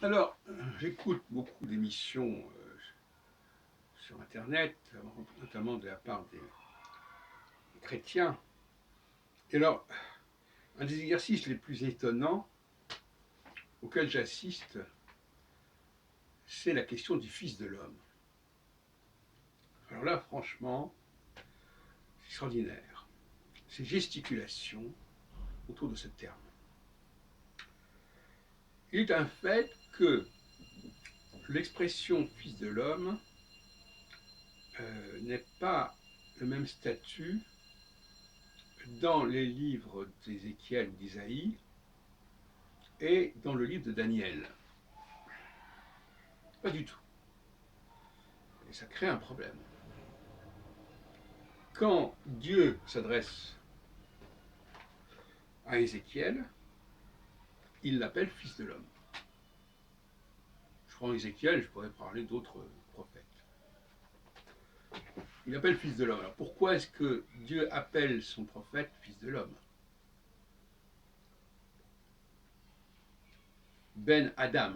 Alors, j'écoute beaucoup d'émissions sur Internet, notamment de la part des chrétiens. Et alors, un des exercices les plus étonnants auxquels j'assiste, c'est la question du Fils de l'homme. Alors là, franchement, c'est extraordinaire. Ces gesticulations autour de ce terme. Il est un fait que l'expression Fils de l'homme n'est pas le même statut dans les livres d'Ézéchiel ou d'Isaïe et dans le livre de Daniel. Pas du tout. Et ça crée un problème. Quand Dieu s'adresse à Ézéchiel, il l'appelle Fils de l'homme. Je prends Ézéchiel, je pourrais parler d'autres prophètes. Il appelle Fils de l'homme. Alors pourquoi est-ce que Dieu appelle son prophète Fils de l'homme? Ben Adam.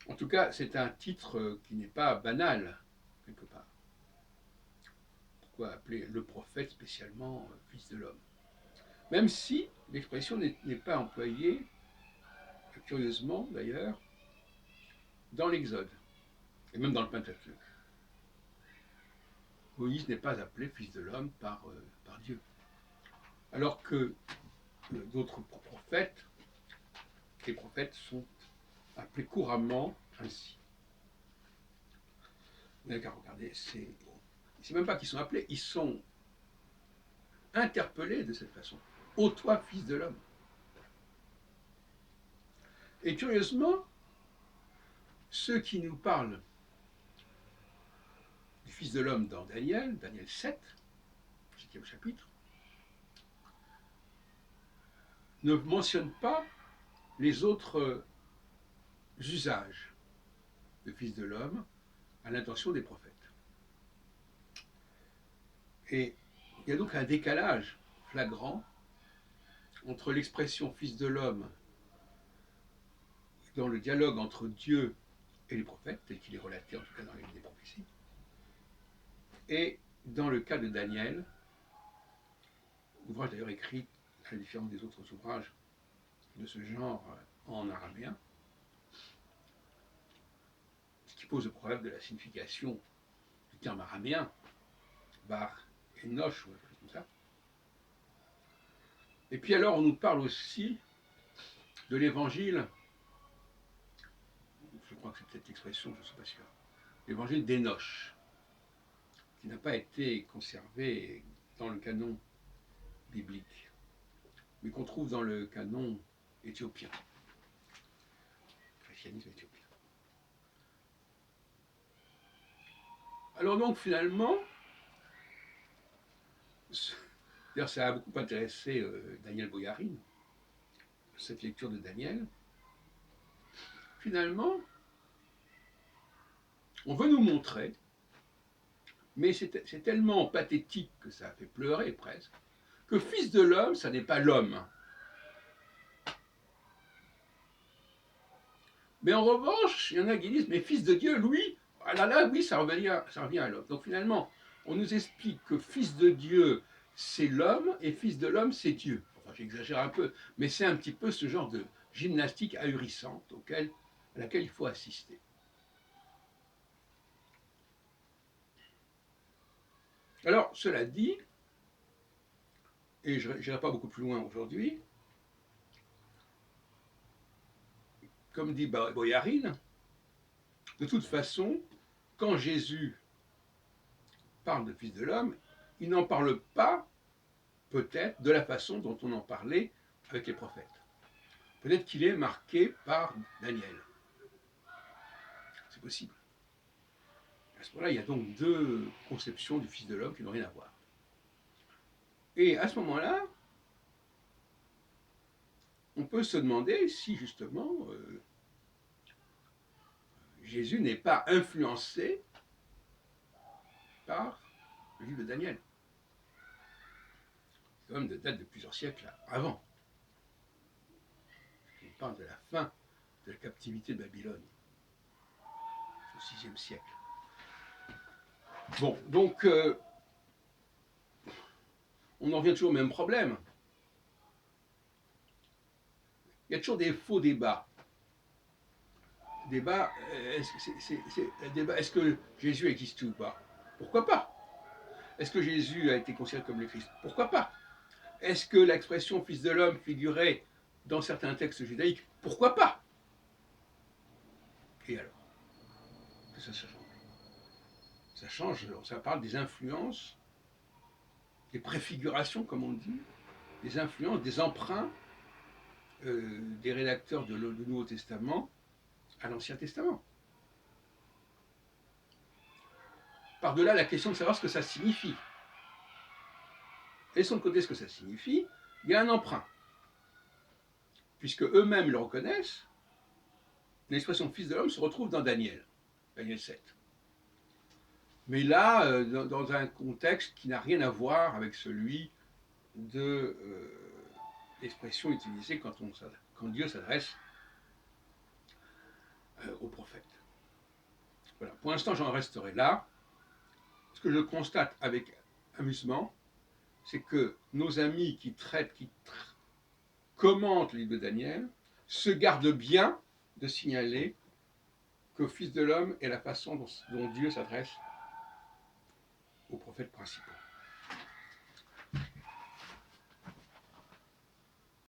En tout cas, c'est un titre qui n'est pas banal, quelque part. Pourquoi appeler le prophète spécialement Fils de l'homme? Même si l'expression n'est pas employée, curieusement d'ailleurs, dans l'Exode, et même dans le Pentateuque. Moïse n'est pas appelé Fils de l'homme par Dieu. Alors que d'autres prophètes, les prophètes sont appelés couramment ainsi. Vous n'avez qu'à regarder, c'est même pas qu'ils sont appelés, ils sont interpellés de cette façon. Ô toi, Fils de l'homme. Et curieusement, ceux qui nous parlent du Fils de l'homme dans Daniel 7, 7e chapitre, ne mentionnent pas les autres usages de Fils de l'homme à l'intention des prophètes. Et il y a donc un décalage flagrant entre l'expression Fils de l'homme dans le dialogue entre Dieu et les prophètes, tel qu'il est relaté en tout cas dans les livres des prophéties, et dans le cas de Daniel, ouvrage d'ailleurs écrit à la différence des autres ouvrages de ce genre en araméen, ce qui pose le problème de la signification du terme araméen, bar et noche, ou quelque chose comme ça. Et puis alors on nous parle aussi de l'évangile, je crois que c'est peut-être l'expression, je ne suis pas sûr, l'évangile d'Enoch, qui n'a pas été conservé dans le canon biblique, mais qu'on trouve dans le canon éthiopien, christianisme éthiopien. Alors donc finalement, d'ailleurs ça a beaucoup intéressé Daniel Boyarin, cette lecture de Daniel. Finalement, on veut nous montrer, mais c'est tellement pathétique que ça a fait pleurer presque, que Fils de l'homme, ça n'est pas l'homme. Mais en revanche, il y en a qui disent, mais Fils de Dieu, lui, ah là là, oui, ça revient à l'homme. Donc finalement, on nous explique que Fils de Dieu, c'est l'homme, et Fils de l'homme, c'est Dieu. Enfin, j'exagère un peu, mais c'est un petit peu ce genre de gymnastique ahurissante à laquelle il faut assister. Alors, cela dit, et je n'irai pas beaucoup plus loin aujourd'hui, comme dit Boyarin, de toute façon, quand Jésus parle de Fils de l'homme, il n'en parle pas peut-être de la façon dont on en parlait avec les prophètes. Peut-être qu'il est marqué par Daniel. C'est possible. À ce moment-là, il y a donc deux conceptions du Fils de l'homme qui n'ont rien à voir. Et à ce moment-là, on peut se demander si justement Jésus n'est pas influencé par le livre de Daniel. C'est quand même de date de plusieurs siècles avant. parle de la fin de la captivité de Babylone, au VIe siècle. Bon, donc, on en revient toujours au même problème. Il y a toujours des faux débats. Est-ce que Jésus existe ou pas? Pourquoi pas? Est-ce que Jésus a été considéré comme le Christ? Pourquoi pas? Est-ce que l'expression fils de l'homme figurait dans certains textes judaïques? Pourquoi pas? Et alors? Que ça change? Ça change, ça parle des influences, des préfigurations, comme on dit, des influences, des emprunts des rédacteurs du Nouveau Testament à l'Ancien Testament. Par-delà la question de savoir ce que ça signifie. Laissons de côté ce que ça signifie, il y a un emprunt. Puisque eux-mêmes le reconnaissent, l'expression fils de l'homme se retrouve dans Daniel 7. Mais là, dans un contexte qui n'a rien à voir avec celui de l'expression utilisée quand Dieu s'adresse aux prophètes. Voilà. Pour l'instant, j'en resterai là. Ce que je constate avec amusement, c'est que nos amis qui commentent le livre de Daniel se gardent bien de signaler que Fils de l'homme est la façon dont Dieu s'adresse aux prophètes principaux.